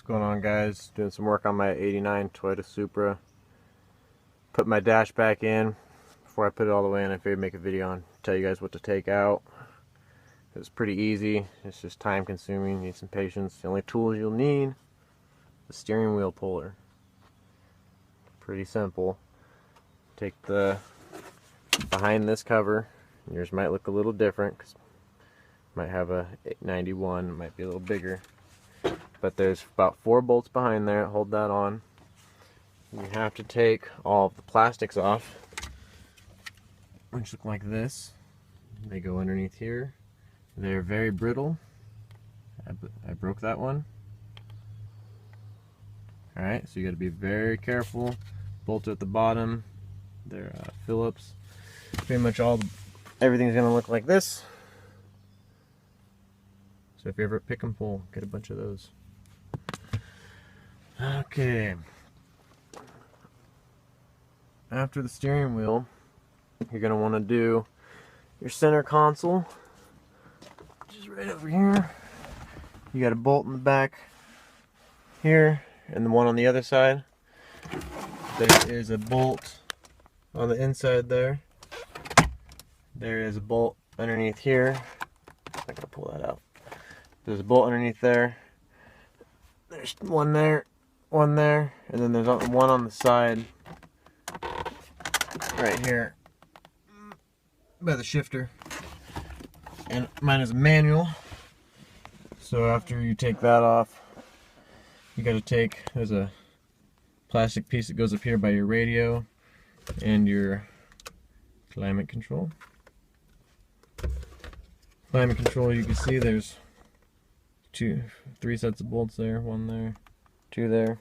going on, guys? Doing some work on my 89 Toyota Supra. Put my dash back in. Before I put it all the way in, I figured I'd make a video on tell you guys what to take out. It's pretty easy. It's just time consuming. Need some patience. The only tools you'll need: the steering wheel puller. Pretty simple. Take the behind this cover. Yours might look a little different because might have a 91, might be a little bigger. But there's about 4 bolts behind there. Hold that on. You have to take all of the plastics off, which look like this. They go underneath here. They're very brittle. I broke that one. Alright, so you got to be very careful. Bolts are at the bottom. They're Phillips. Pretty much everything's going to look like this. So if you ever pick and pull, get a bunch of those. Okay. After the steering wheel, you're going to want to do your center console, which is right over here. You got a bolt in the back here, and the one on the other side. There is a bolt on the inside there. There is a bolt underneath here. I'm not going to pull that out. There's a bolt underneath there. There's one there, and then there's one on the side right here by the shifter. And mine is a manual. So after you take that off, you got to there's a plastic piece that goes up here by your radio and your climate control. Climate control, you can see there's 3 sets of bolts there, 1 there, 2 there.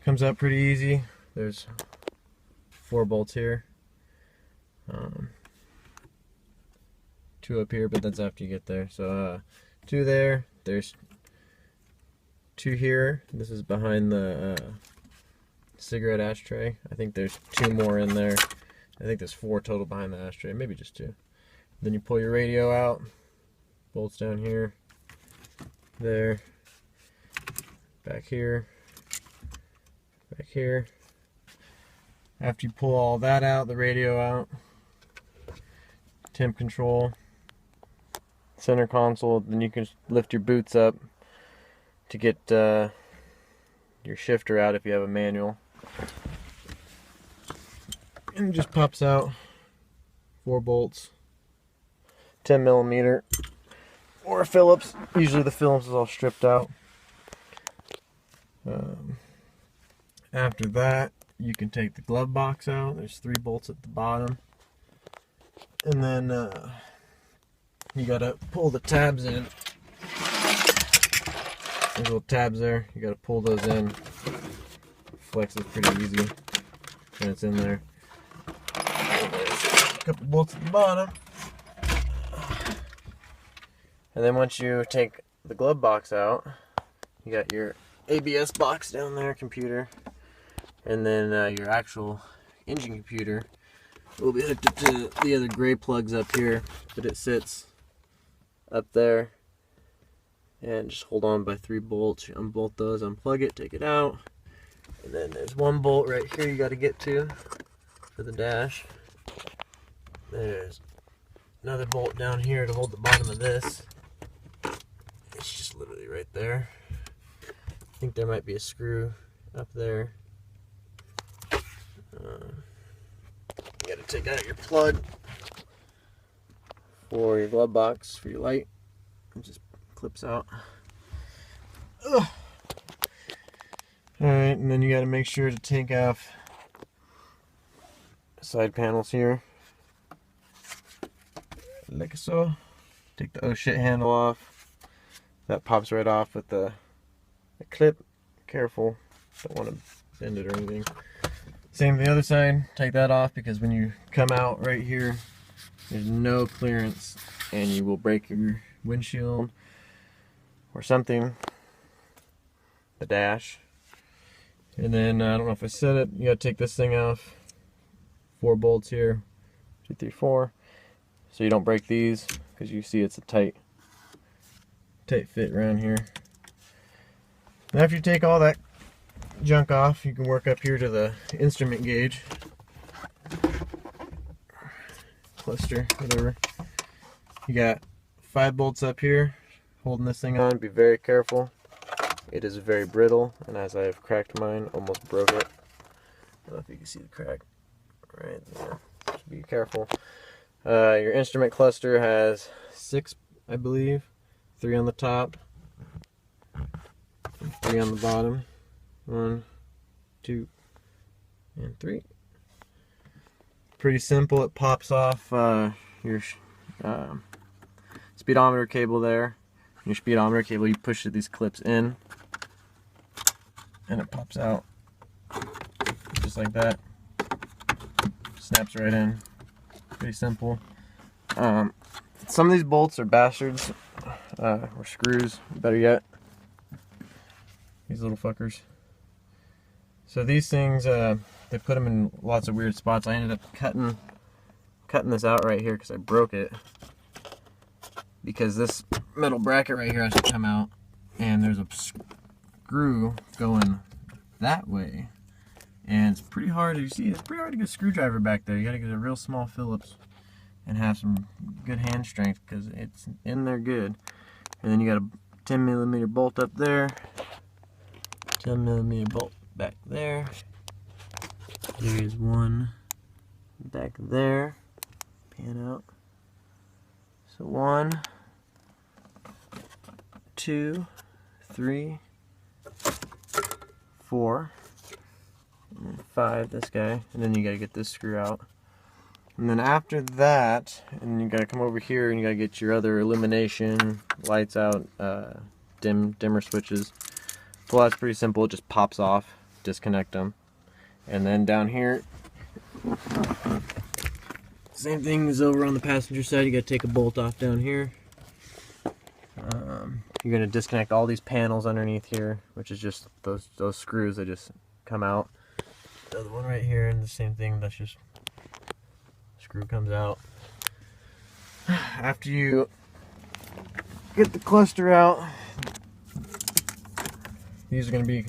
Comes out pretty easy. There's 4 bolts here, 2 up here, but that's after you get there. So 2 there. There's 2 here. This is behind the cigarette ashtray. I think there's 2 more in there. I think there's 4 total behind the ashtray, maybe just 2. Then you pull your radio out. Bolts down here. There, back here, back here. After you pull all that out, the radio out, temp control, center console, then you can lift your boots up to get your shifter out if you have a manual. And it just pops out 4 bolts, 10mm. Or a Phillips. Usually the Phillips is all stripped out. After that, you can take the glove box out. There's 3 bolts at the bottom. And then you gotta pull the tabs in. There's little tabs there. You gotta pull those in. Flex is pretty easy when it's in there. A couple bolts at the bottom. And then once you take the glove box out, you got your ABS box down there, computer, and then your actual engine computer will be hooked up to the other gray plugs up here, but it sits up there. And just hold on by 3 bolts. You unbolt those, unplug it, take it out, and then there's 1 bolt right here you got to get to for the dash. There's another bolt down here to hold the bottom of this. It's just literally right there. I think there might be a screw up there. You gotta take out your plug for your glove box for your light. It just clips out. Alright, and then you gotta make sure to take off the side panels here. Like so. Take the oh shit handle off. That pops right off with the clip. Careful, don't want to bend it or anything. Same with the other side. Take that off because when you come out right here, there's no clearance and you will break your windshield or something. The dash. And then I don't know if I said it. You gotta take this thing off. 4 bolts here. 2, 3, 4. So you don't break these because you see it's a tight fit around here. And after you take all that junk off, you can work up here to the instrument gauge, cluster, whatever. You got 5 bolts up here holding this thing on. Be very careful. It is very brittle, and as I have cracked mine, almost broke it. I don't know if you can see the crack right there. Just be careful. Your instrument cluster has 6, I believe. 3 on the top, 3 on the bottom. 1, 2, and 3. Pretty simple. It pops off your speedometer cable there. Your speedometer cable, you push these clips in, and it pops out just like that. Snaps right in. Pretty simple. Some of these bolts are bastards, or screws, better yet. These little fuckers. So these things, they put them in lots of weird spots. I ended up cutting this out right here because I broke it. Because this metal bracket right here has to come out, and there's a screw going that way. And it's pretty hard, you see, it's pretty hard to get a screwdriver back there. You gotta get a real small Phillips and have some good hand strength because it's in there good. And then you got a 10mm bolt up there, 10mm bolt back there. There's one back there. Pan out. So 1, 2, 3, 4, and 5. This guy, and then you gotta get this screw out. And then after that, and you gotta come over here and you gotta get your other illumination, lights out, dimmer switches. Well, that's pretty simple. It just pops off, disconnect them. And then down here, same thing is over on the passenger side. You gotta take a bolt off down here. You're gonna disconnect all these panels underneath here, which is just those screws that just come out. The other one right here, and the same thing. That's just screw comes out. After you get the cluster out, these are going to be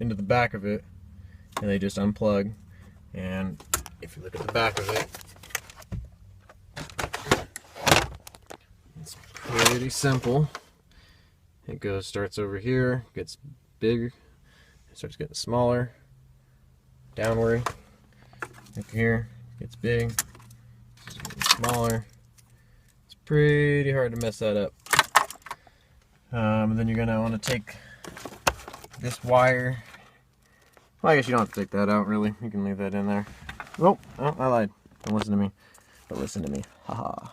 into the back of it, and they just unplug. And if you look at the back of it, it's pretty simple. It starts over here, gets big, it starts getting smaller, downward, up here, gets big, smaller. It's pretty hard to mess that up. And then you're going to want to take this wire. Well, I guess you don't have to take that out, really. You can leave that in there. Oh, I lied. Don't listen to me. But listen to me. Haha.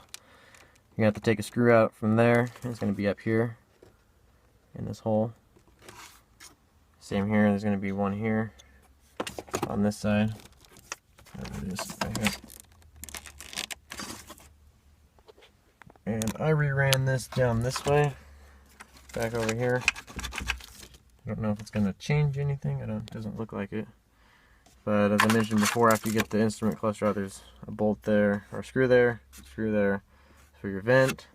You have to take a screw out from there. It's going to be up here in this hole. Same here. There's going to be one here on this side. There it is, right here. And I reran this down this way, back over here. I don't know if it's going to change anything. It doesn't look like it. But as I mentioned before, after you get the instrument cluster out, there's a bolt there, or a screw there for your vent.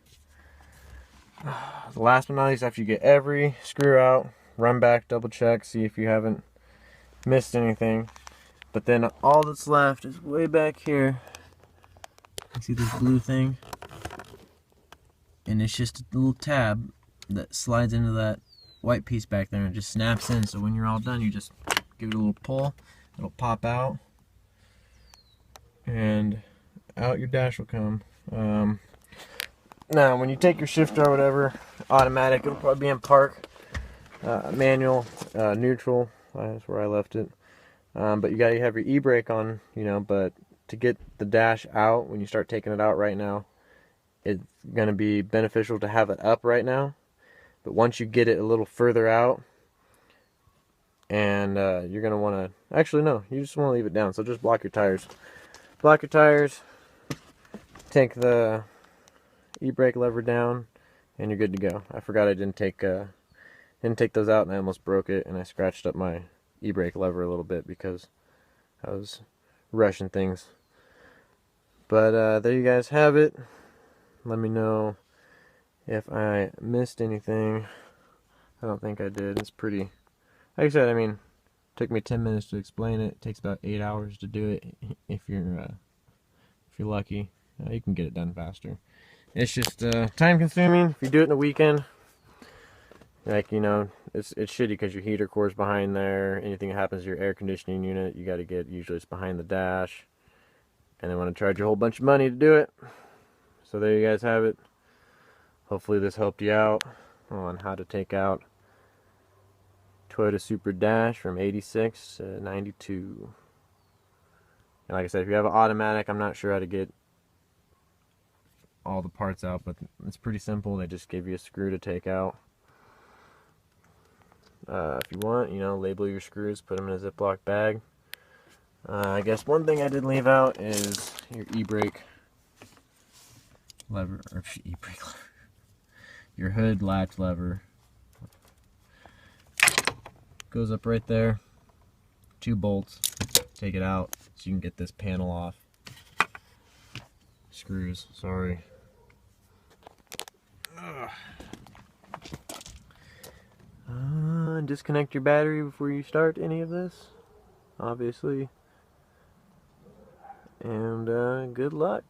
The last but not least, after you get every screw out, run back, double check, see if you haven't missed anything. But then all that's left is way back here. You see this blue thing? And it's just a little tab that slides into that white piece back there and it just snaps in. So when you're all done, you just give it a little pull, it'll pop out, and out your dash will come. Now when you take your shifter or whatever, automatic, it'll probably be in park, manual, neutral, that's where I left it. But you gotta have your e-brake on, you know, but to get the dash out, when you start taking it out right now, it's going to be beneficial to have it up right now. But once you get it a little further out, and you're going to want to, actually no, you just want to leave it down. So just block your tires. Block your tires, take the e-brake lever down, and you're good to go. I forgot I didn't take those out, and I almost broke it, and I scratched up my e-brake lever a little bit because I was rushing things. But there you guys have it. Let me know if I missed anything. I don't think I did. It's pretty Like I said, I mean, it took me 10 minutes to explain it. It takes about 8 hours to do it if you're lucky. You can get it done faster. It's just time consuming. If you do it in the weekend, like, you know, it's shitty because your heater core's behind there. Anything that happens to your air conditioning unit, you got to get, usually it's behind the dash. And they want to charge you a whole bunch of money to do it. So there you guys have it. Hopefully this helped you out on how to take out Toyota Supra Dash from 86 to 92. And like I said, if you have an automatic, I'm not sure how to get all the parts out, but it's pretty simple. They just give you a screw to take out. If you want, you know, label your screws, put them in a Ziploc bag. I guess one thing I did leave out is your e-brake lever, or e-brake lever, your hood latch lever. Goes up right there. 2 bolts. Take it out so you can get this panel off. Screws, sorry. Disconnect your battery before you start any of this, obviously. And good luck.